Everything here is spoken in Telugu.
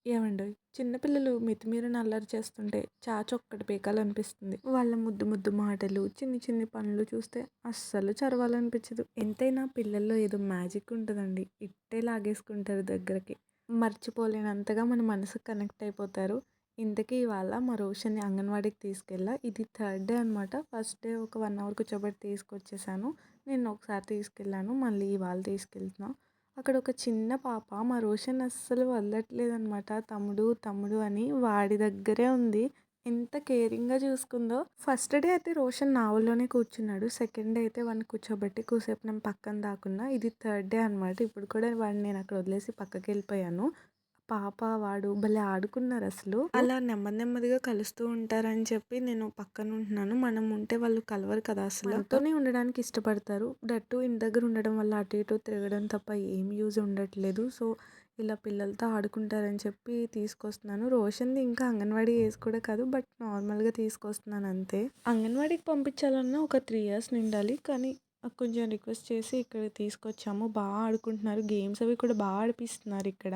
ఏవండోయ్! చిన్న పిల్లలు మితిమీరిన అల్లరి చేస్తుంటే చాచొక్కటి పీకాలనిపిస్తుంది. వాళ్ళ ముద్దు ముద్దు మాటలు, చిన్ని చిన్ని పనులు చూస్తే అస్సలు చదవాలనిపించదు. ఎంతైనా పిల్లల్లో ఏదో మ్యాజిక్ ఉంటదండి. ఇట్టే లాగేసుకుంటారు దగ్గరికి. మర్చిపోలేనంతగా మన మనసుకి కనెక్ట్ అయిపోతారు. ఇంతకీ ఇవాళ మా రోషన్‌ని అంగన్వాడీకి తీసుకెళ్ళా. ఇది థర్డ్ డే అనమాట. ఫస్ట్ డే ఒక 1 అవర్ కూర్చోబెట్టి తీసుకొచ్చేసాను. నిన్న ఒకసారి తీసుకెళ్ళాను. మళ్ళీ ఇవాళ తీసుకెళ్తున్నా. అక్కడ ఒక చిన్న పాప మా రోషన్ అస్సలు వదలట్లేదనమాట. తమ్ముడు, తమ్ముడు అని వాడి దగ్గరే ఉంది. ఎంత కేరింగ్‌గా చూసుకుందో. ఫస్ట్ డే అయితే రోషన్ నా ఒళ్ళోనే కూర్చున్నాడు. సెకండ్ డే అయితే వాడిని కూర్చోబెట్టి కూసేపు నేను పక్కన దాక్కున్నా. ఇది థర్డ్ డే అనమాట. ఇప్పుడు కూడా వాడిని నేను అక్కడ వదిలేసి పక్కకెళ్ళిపోయాను. పాప, వాడు భలే ఆడుకున్నారసలు. అలా నెమ్మది నెమ్మదిగా కలుస్తూ ఉంటారని చెప్పి నేను పక్కనుంటున్నాను. మనం ఉంటే వాళ్ళు కలవరు కదా అసలు. మనతోనే ఉండడానికి ఇష్టపడతారు. దట్ టూ ఇంటి దగ్గర ఉండడం వల్ల అటు ఇటు తిరగడం తప్ప ఏం యూజ్ ఉండట్లేదు. సో, ఇలా పిల్లలతో ఆడుకుంటారని చెప్పి తీసుకొస్తున్నాను. రోషన్‌ది ఇంకా అంగన్వాడీ ఏజ్ కూడా కాదు. బట్ నార్మల్‌గా తీసుకొస్తున్నాను అంతే. అంగన్వాడీకి పంపించాలన్నా ఒక 3 ఇయర్స్ నిండాలి. కానీ కొంచెం రిక్వెస్ట్ చేసి ఇక్కడికి తీసుకొచ్చాము. ఆడుకుంటున్నారు. గేమ్స్ అవి కూడా ఆడిపిస్తున్నారు ఇక్కడ.